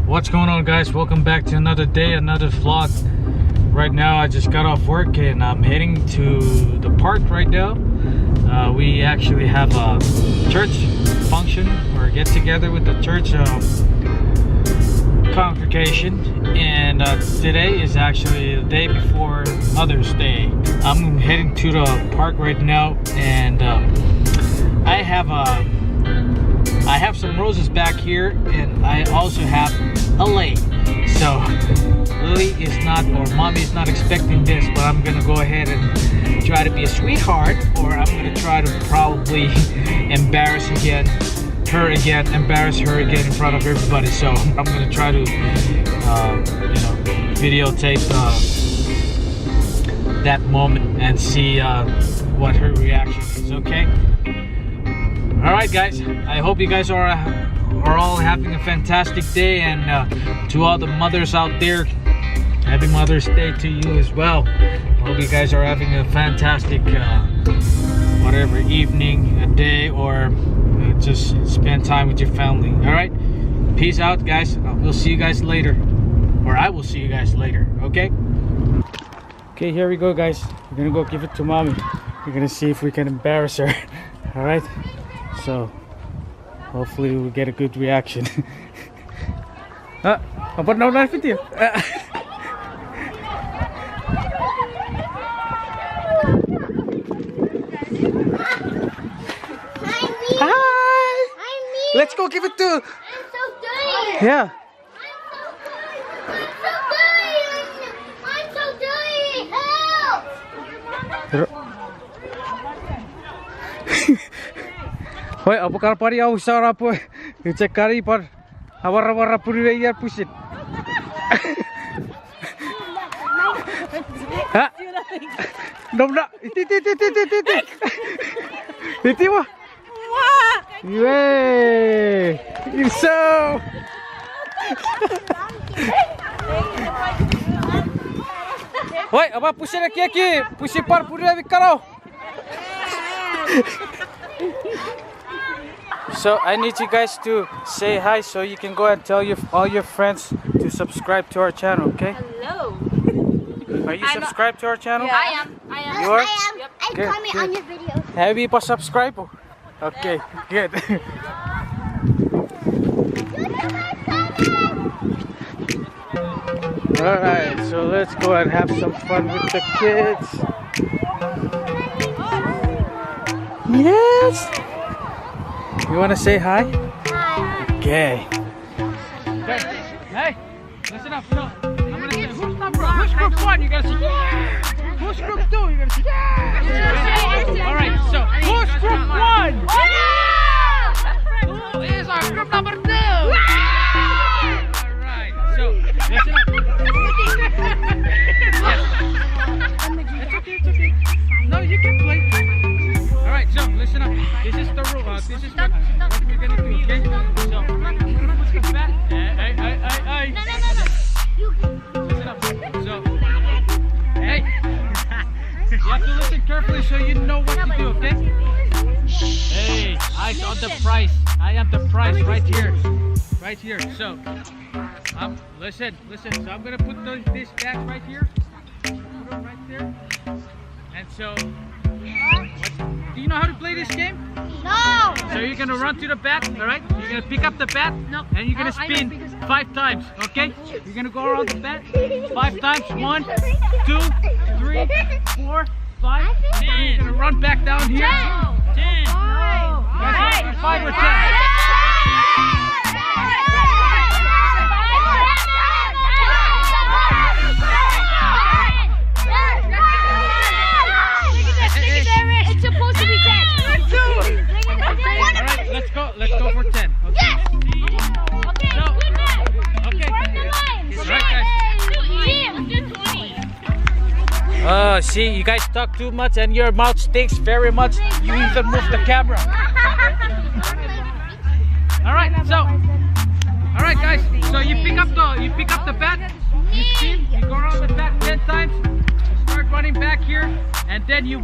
What's going on, guys? Welcome back to another day, another vlog. Right now I just got off work and I'm heading to the park right now. We actually have a church function or get together with the church congregation, and today is actually the day before Mother's Day. I'm heading to the park right now, and I have some roses back here, and I also have a lei. So Lily is not, or Mommy is not expecting this, but I'm gonna go ahead and try to be a sweetheart, or I'm gonna try to probably embarrass her again in front of everybody. So I'm gonna try to videotape that moment and see what her reaction is. Okay. All right, guys, I hope you guys are all having a fantastic day, and to all the mothers out there, happy Mother's Day to you as well. I hope you guys are having a fantastic whatever evening, a day, or just spend time with your family. All right, peace out, guys. We'll see you guys later, or I will see you guys later. Okay, here we go, guys. We're gonna go give it to Mommy. We're gonna see if we can embarrass her. All right, so hopefully we'll get a good reaction. But no knife with you. Hi. Let's go give it to. I'm so dirty. Yeah. I'm so dirty. Help! Hoy, apa kar pari au sara po. Cek kari par. Awar puri yar pusit. Ha? Domda. Iti. Iti wah. Yay! You're so. Hoy, apa pusit aki. Pusit par puri vikaro. So I need you guys to say hi, so you can go and tell all your friends to subscribe to our channel, okay? Hello. Are you subscribed to our channel? Yeah, I am. You are? I am. Yep. I Good, comment good. on your videos. Have you subscribed? Okay, good. Alright, so let's go and have some fun with the kids. Yes! You want to say hi? Hi. Okay. Hey, listen up. So, I'm going to say, who's number one? Who's group one? You got to say, yeah! Who's group two? You got to say, yeah! Alright, so, who's group one? Who is our group number two? Alright, so, listen up. Yes. It's okay. No, you can play. Alright, so, listen up. This is the rule. This is what we're gonna do, okay? So, let's go back. Hey. No. Listen up. So, hey. You have to listen carefully so you know what to do, okay? Hey, eyes on the prize. I am the prize right here. Right here. So, listen. So I'm gonna put this back right here. Put it right there. And so, do you know how to play this game? No. So you're gonna run to the bat, all right? You're gonna pick up the bat, and you're gonna spin 5 times, okay? You're gonna go around the bat 5 times. 1, 2, 3, 4, 5. And you're gonna run back down here. 10. 5 or 10. It's supposed to be 10. Alright, let's go for 10. Okay. Yes. Okay. Alright, guys. See, you guys talk too much and your mouth stinks very much. You even move the camera. Alright, guys. So you pick up the bat, you spin, you go around the bat 10 times, start running back here, and then you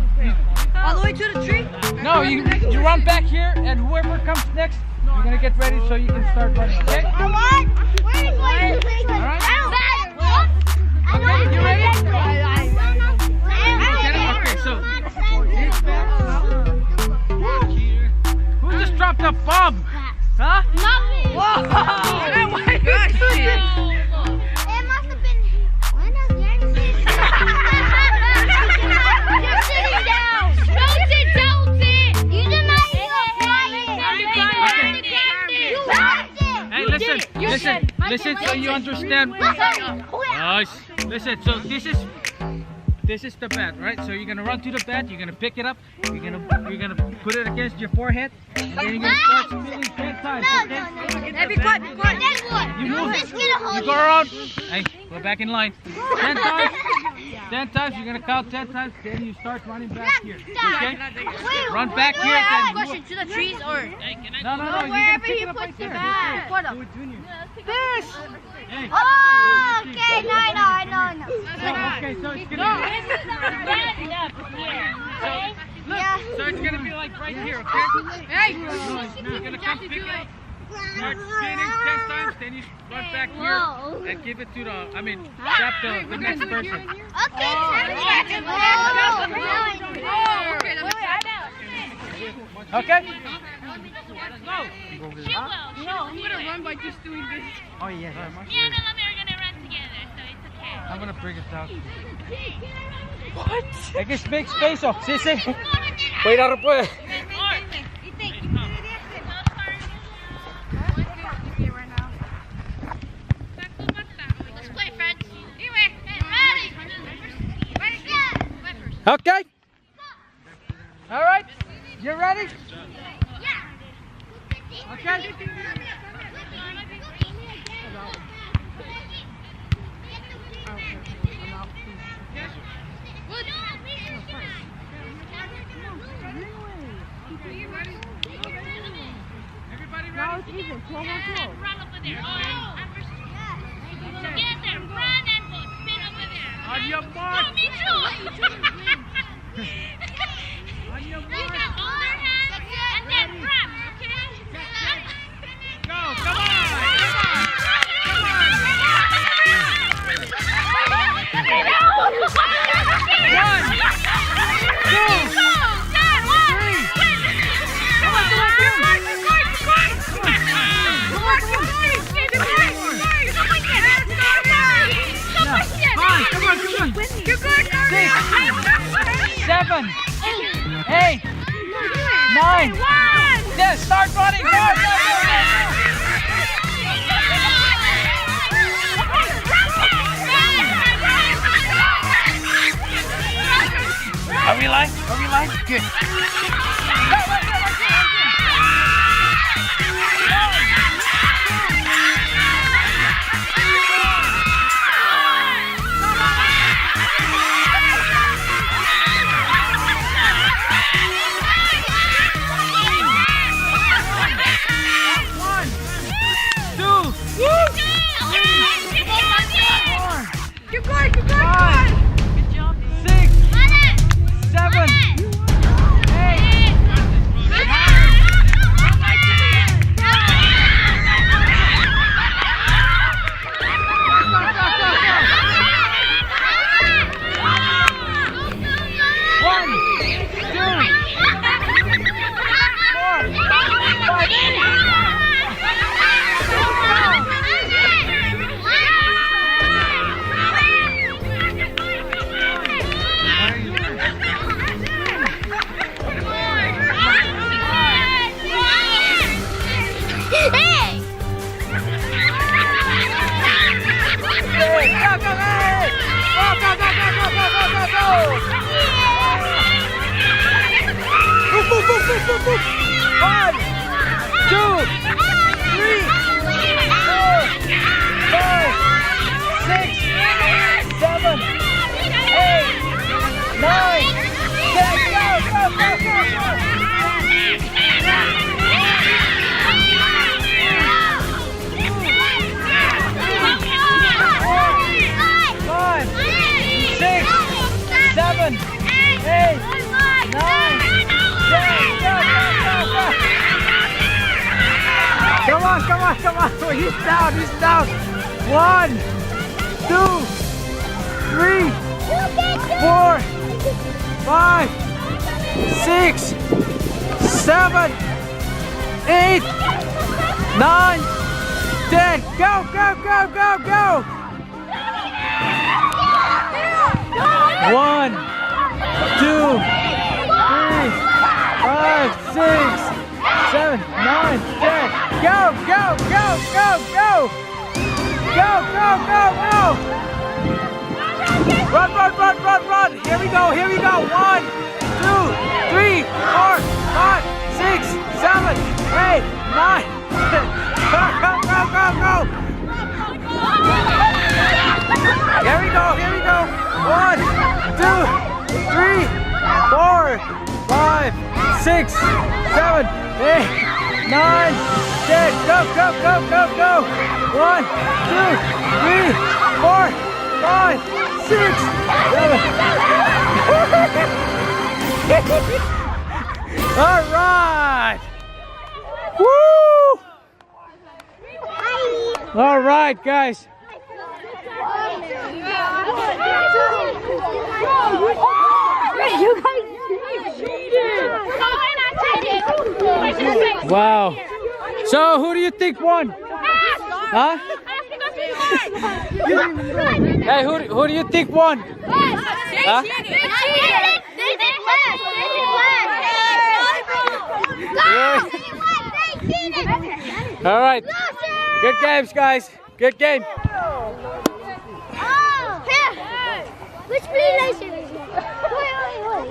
All the way to the tree? No, you run back here, and whoever comes next, you're gonna get ready so you can start running, okay? What? Where is my listen, so you understand. Listen, so this is the bat, right? So you're gonna run to the bat, you're gonna pick it up, you're gonna put it against your forehead, and then you're gonna start spinning 10 times. Okay? Hey, be quiet, be quiet. You move. You go around. Hey, go back in line. 10 times. 10 times. You're gonna count 10 times. Then you start running back here. Okay? Run back here. Then Question to the trees or? no. You're gonna pick it up right there. Do it, Junior. This. Hey. Oh, okay. No, I know. Okay, so it's gonna be. Yeah. So it's gonna be like right here, okay? Hey! You're gonna come pick it up. Start spinning 10 times, then you run back here and give it to the, tap the next person. Okay. Okay? Go! I'm gonna run by just doing this. Oh, yeah. Me and Mommy are gonna run together, so it's okay. I'm gonna bring it down. What? Hay que make space, oh. Sí. Wait, ahora puede. Let's play, friends. Anyway, ready? Okay. All right. You ready? Yeah. Okay. Everybody ready? Run over there. Together, run and go. Spin over there. On your mark. Oh, me too. On your You mark. got all their hands and then grab, okay? Go. Come on. You're good. 7, 8, 9, 10. Start running. Go. Are we live? Good. You're good. 5, 6, 7, 8. One, 2, 3, 4, 5, 6, 7, 8, 9, 10. Go. 5, 6, 7, 8, 9, 10. Go. Come on. He's down. 1, 2, 3, 4, 5, 6, 7, 8, 9, 10. Go. 1, 2, 3, 5, 6, 7, 9, 10. Go. go, go! Run, run, run, run, run! Here we go, here we go! 1, 2, 3, 4, 5, 6, 7, 8, 9, 10. Go, go, go, go, go! Here we go, here we go! 1, 2, 3, 4, 5, 6, 7, 8, 9, 10. Go, go, go, go, go! 1, 2, 3, 4, 5, 6, 7. All right! Woo! All right, guys. Wow. So, who do you think won? Huh? Hey, who do you think won? Huh? All right. Good games, guys. Good game. Which relation is it?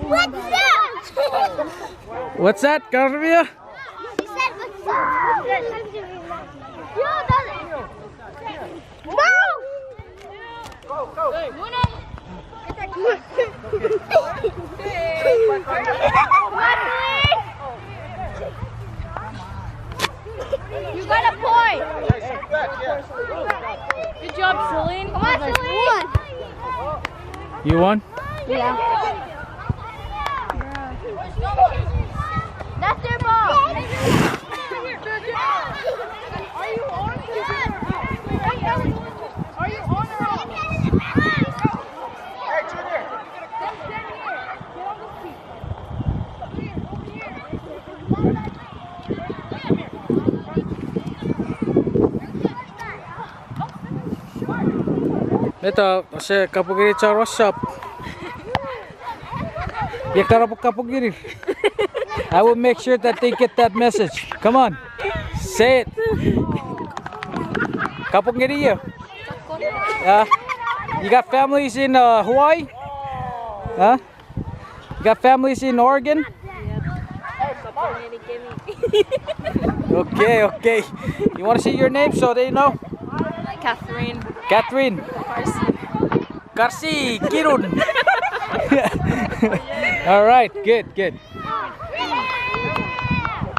What's that? What's that, Garvia? He said what's that? You got a point. Good job, Celine. Come on, Celine. You won? Yeah. That's their ball. Are you on? Are you on or off? Hey, Junior. Stand here. Get on the seat. Ito, kasi kapugiri sa WhatsApp. Ya kapugiri. I will make sure that they get that message. Come on, say it. Kapugiri you. You got families in Hawaii? Huh? You got families in Oregon? Okay, okay. You want to see your name so they know? Catherine. Catherine. Karsi. Kirun. All right, good, good.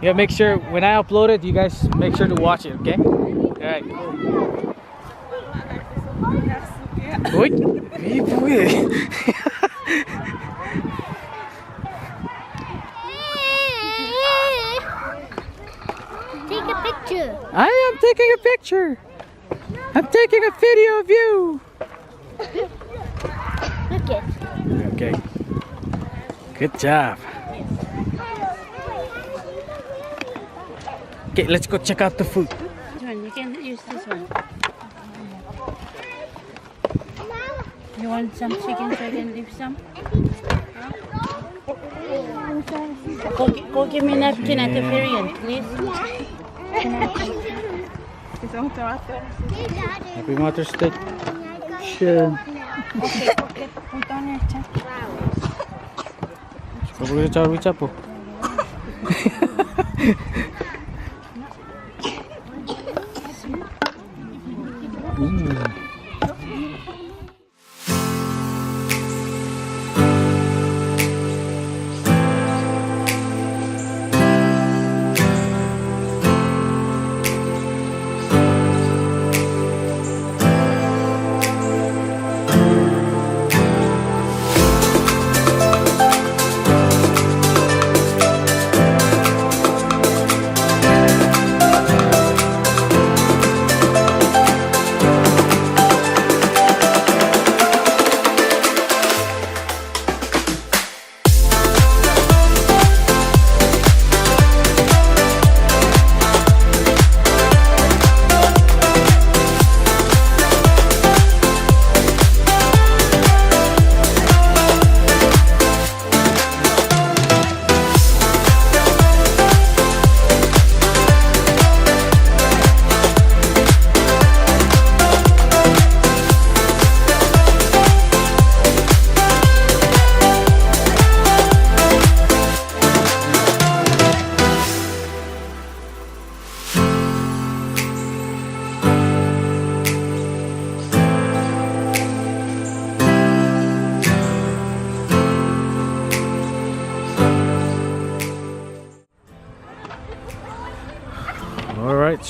Yeah, make sure when I upload it, you guys make sure to watch it, okay? All right, cool. Uy, bibo eh. Take a picture. I am taking a picture. I'm taking a video of you. Look it. Okay. Good job. Okay, let's go check out the food. You can use this one. You want some chicken so I can leave some? Go give me a napkin at the very end, please. Happy Mother's Day. Yeah. Okay. Put on your chat. We're gonna try to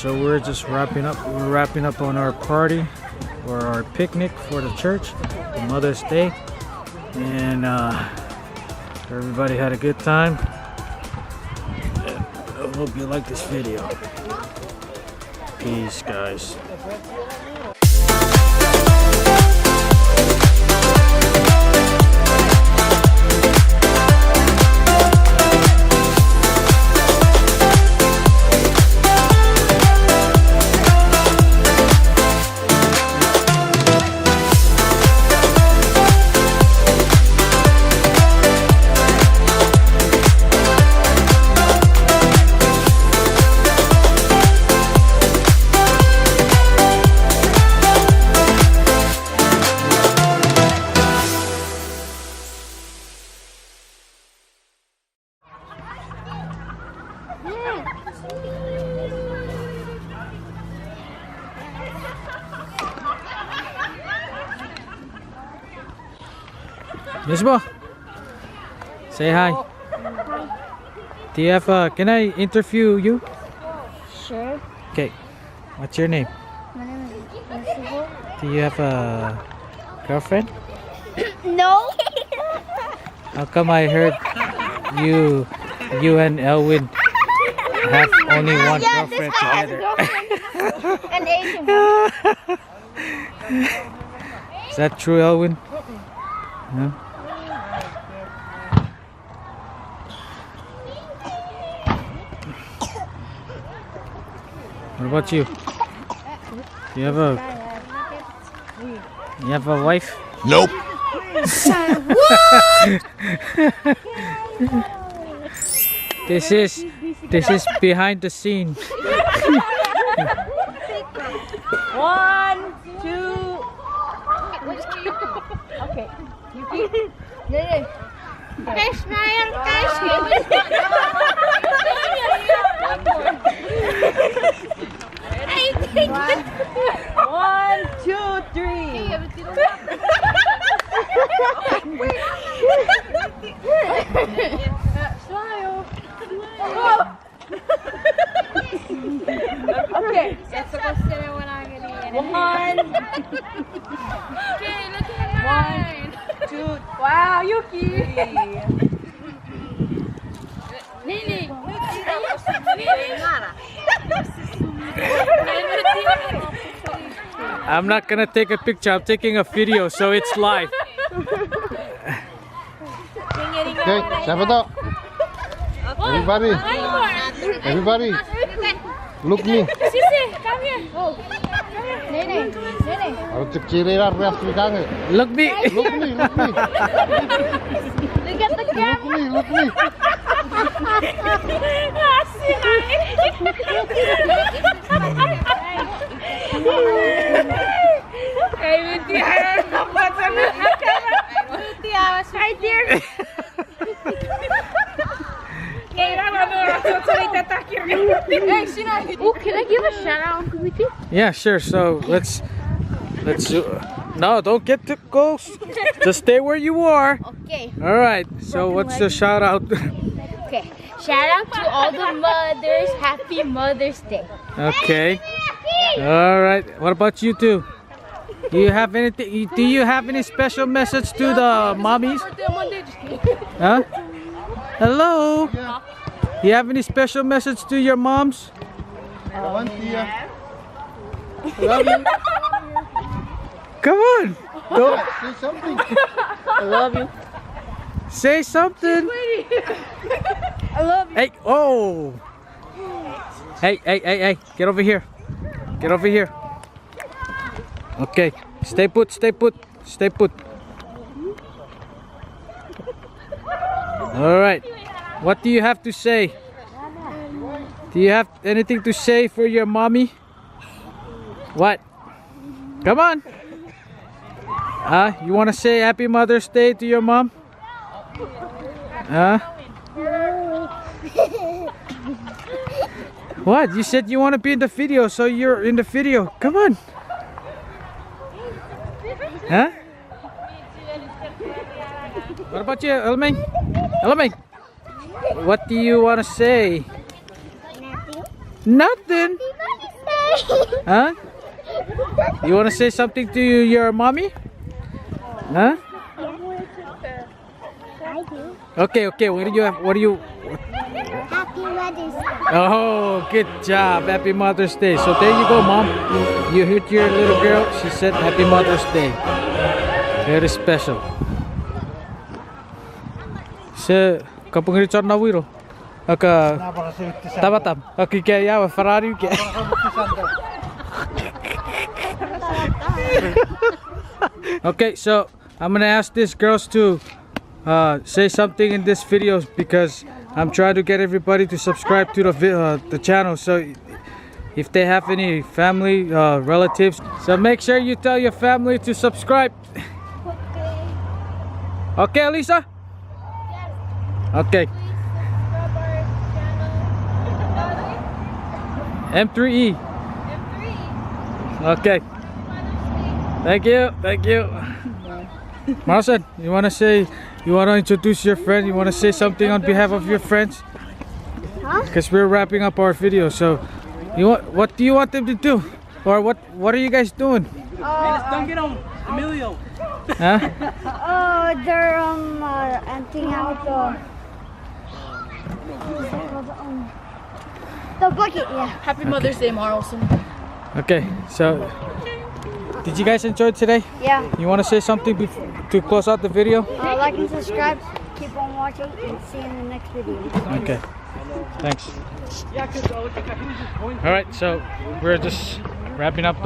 so we're just wrapping up. We're wrapping up on our party or our picnic for the church, the Mother's Day, and everybody had a good time. I hope you like this video. Peace, guys. Nisbo, say hi. Do you have can I interview you? Sure. Okay. What's your name? My name is Nisbo. Do you have a girlfriend? No. How come I heard you and Elwin have only one girlfriend together? An Asian one. Is that true, Elwin? No? What about you? You have a wife? Nope. This is behind the scene. 1, 2. Okay. Fish, Ryan, fish. 1, 2, 3. Smile. Okay. 1, 2. Wow, Yuki. I'm not gonna take a picture, I'm taking a video, so it's live. Okay, siapa to? Everybody, look me. Harus cekiriran reas kangen. Look me. Look me. Look at the camera. Look me. Right there. Oh, can I give a shout out, Uncle Mickey? Yeah, sure. So let's do. No, don't get too close. Just stay where you are. Okay. All right. So what's the shout out? Okay. Shout out to all the mothers. Happy Mother's Day. Okay. All right. What about you two? Do you have anything? Do you have any special message to the mommies? Huh? Hello. You have any special message to your moms? Love you. Come on. Go. Say something. I love you. Say something. I love you. Hey. Oh. Hey. Get over here. Get over here. Okay. Stay put. All right. What do you have to say? Do you have anything to say for your mommy? What? Come on. You want to say Happy Mother's Day to your mom? What? You said you want to be in the video, so you're in the video. Come on. Huh? What about you, Elming? Elming, what do you want to say? Nothing. Nothing? Huh? You want to say something to your mommy? Huh? I do. Okay, okay. What do you have? What do you? Happy Mother's Day. Oh, good job. Happy Mother's Day. So there you go, Mom. You heard your little girl. She said Happy Mother's Day. Very special. Se kapung Richard Nawiro. Aka tabatam. Aki kaya wa Ferrari ke. Okay, so I'm gonna ask these girls to say something in this video because I'm trying to get everybody to subscribe to the channel. So if they have any family relatives, so make sure you tell your family to subscribe. Okay, Lisa? Okay. M3E. Okay. Thank you. Thank you. Marcel, you want to introduce your friend? You want to say something on behalf of your friends? Huh? Because we're wrapping up our video. So, what do you want them to do? Or what are you guys doing? Emilio. Huh? They're emptying out the bucket. Yeah. Happy Mother's Day, Marlson. Okay. So, did you guys enjoy today? Yeah. You want to say something to close out the video? Like and subscribe. Keep on watching and see you in the next video. Okay. Thanks. All right, so we're just wrapping up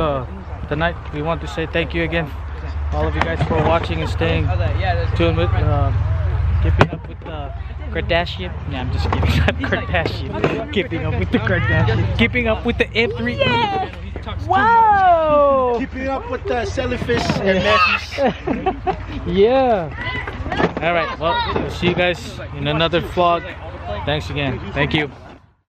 the night. We want to say thank you again, all of you guys, for watching and staying tuned with keeping up with the Kardashian. Yeah, I'm just kidding. Not Kardashian. Keeping up with the Kardashian. Keeping up with the M3. Yeah. Wow. Keeping up with the Selfish and Matthews. Yeah. All right. Well, see you guys in another vlog. Thanks again. Thank you.